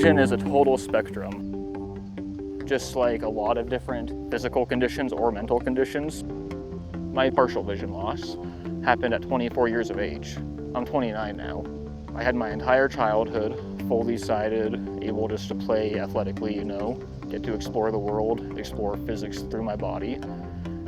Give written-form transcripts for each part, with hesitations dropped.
Vision is a total spectrum. Just like a lot of different physical conditions or mental conditions, my partial vision loss happened at 24 years of age. I'm 29 now. I had my entire childhood fully sighted, able just to play athletically, get to explore the world, explore physics through my body.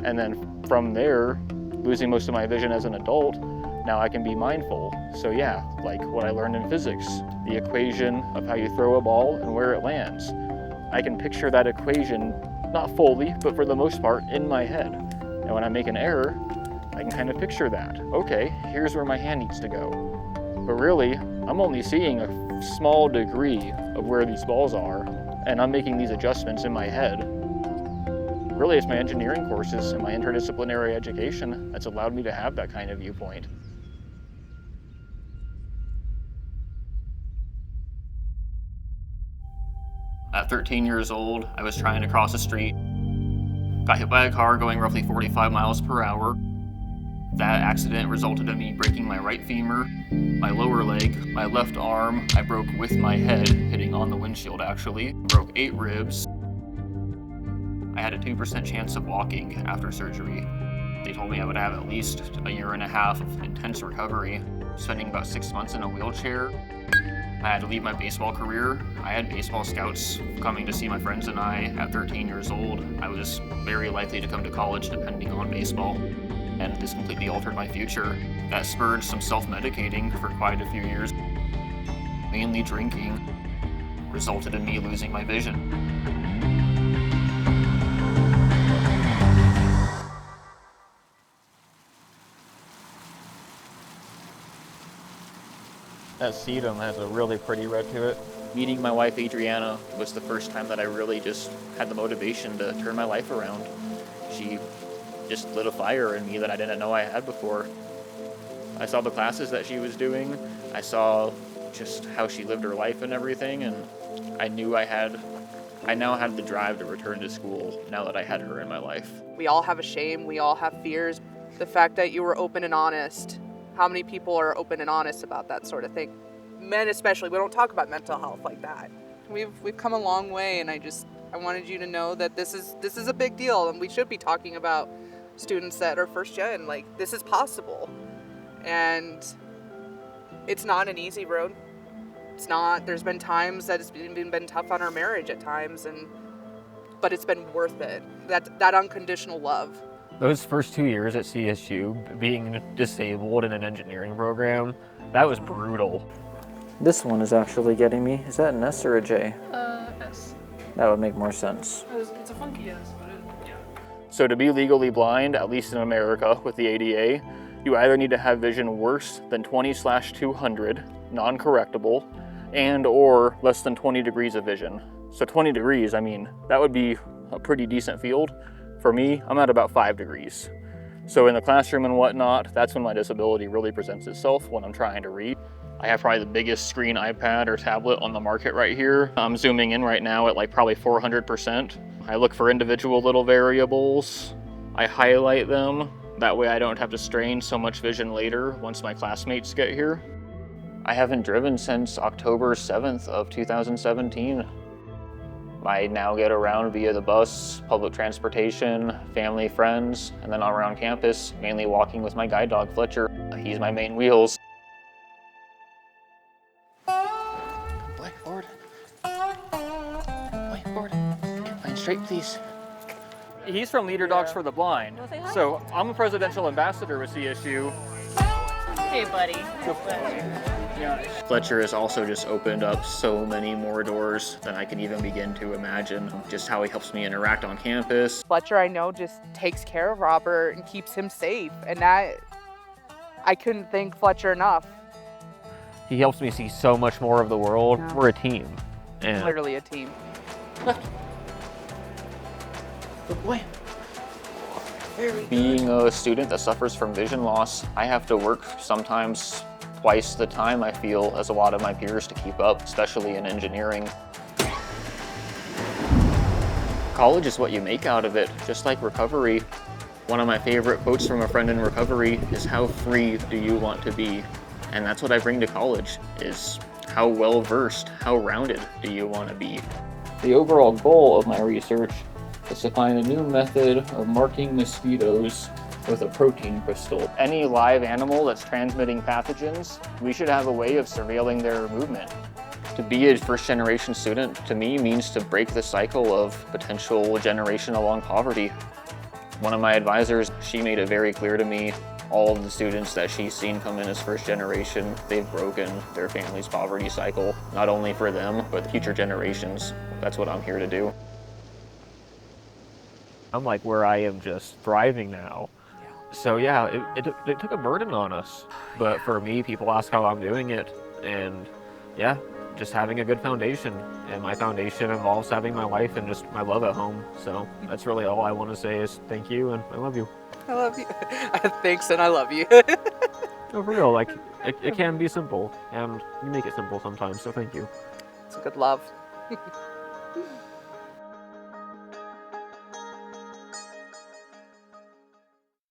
And then from there, losing most of my vision as an adult, now I can be mindful. So yeah, like what I learned in physics, the equation of how you throw a ball and where it lands. I can picture that equation, not fully, but for the most part, in my head. And when I make an error, I can kind of picture that. Okay, here's where my hand needs to go. But really, I'm only seeing a small degree of where these balls are, and I'm making these adjustments in my head. Really, it's my engineering courses and my interdisciplinary education that's allowed me to have that kind of viewpoint. At 13 years old, I was trying to cross the street, got hit by a car going roughly 45 miles per hour. That accident resulted in me breaking my right femur, my lower leg, my left arm. I broke with my head, hitting on the windshield actually. Broke 8 ribs. I had a 2% chance of walking after surgery. They told me I would have at least a year and a half of intense recovery, spending about 6 months in a wheelchair. I had to leave my baseball career. I had baseball scouts coming to see my friends and I at 13 years old. I was very likely to come to college depending on baseball. And this completely altered my future. That spurred some self-medicating for quite a few years. Mainly drinking resulted in me losing my vision. That sedum has a really pretty red to it. Meeting my wife Adriana was the first time that I really just had the motivation to turn my life around. She just lit a fire in me that I didn't know I had before. I saw the classes that she was doing. I saw just how she lived her life and everything, and I knew I now had the drive to return to school now that I had her in my life. We all have a shame, we all have fears. The fact that you were open and honest, how many people are open and honest about that sort of thing? Men especially, we don't talk about mental health like that. We've come a long way, and I wanted you to know that this is a big deal, and we should be talking about students that are first gen, like this is possible. And it's not an easy road. It's not. There's been times that it's been tough on our marriage at times, but it's been worth it. That unconditional love. Those first 2 years at CSU, being disabled in an engineering program, that was brutal. This one is actually getting me. Is that an S or a J? S. That would make more sense. It's a funky S, but yeah. So to be legally blind, at least in America with the ADA, you either need to have vision worse than 20/200, non-correctable, and or less than 20 degrees of vision. So 20 degrees, that would be a pretty decent field. For me, I'm at about 5 degrees. So in the classroom and whatnot, that's when my disability really presents itself, when I'm trying to read. I have probably the biggest screen iPad or tablet on the market right here. I'm zooming in right now at like probably 400%. I look for individual little variables. I highlight them. That way I don't have to strain so much vision later once my classmates get here. I haven't driven since October 7th of 2017. I now get around via the bus, public transportation, family, friends, and then around campus, mainly walking with my guide dog, Fletcher. He's my main wheels. Boy, forward. Boy, forward. Line straight, please. He's from Leader Dogs for the Blind. So I'm a presidential ambassador with CSU. Hey, buddy. Fletcher has also just opened up so many more doors than I can even begin to imagine. Just how he helps me interact on campus. Fletcher, I know, just takes care of Robert and keeps him safe, and that, I couldn't thank Fletcher enough. He helps me see so much more of the world. Yeah. We're a team. And Literally a team. left. Good boy. Being a student that suffers from vision loss, I have to work sometimes twice the time I feel as a lot of my peers to keep up, especially in engineering. College is what you make out of it, just like recovery. One of my favorite quotes from a friend in recovery is, "How free do you want to be?" And that's what I bring to college, is How well versed, how rounded do you want to be? The overall goal of my research is to find a new method of marking mosquitoes with a protein crystal. Any live animal that's transmitting pathogens, we should have a way of surveilling their movement. To be a first-generation student, to me, means to break the cycle of potential generational-long poverty. One of my advisors, she made it very clear to me, all of the students that she's seen come in as first generation, they've broken their family's poverty cycle, not only for them, but future generations. That's what I'm here to do. I'm like where I am just thriving now. So yeah, it took a burden on us. But for me, people ask how I'm doing it, and yeah, just having a good foundation. And my foundation involves having my wife and just my love at home. So that's really all I want to say is thank you and I love you. I love you. Thanks, and I love you. No, for real, like it can be simple, and you make it simple sometimes. So thank you. It's a good love.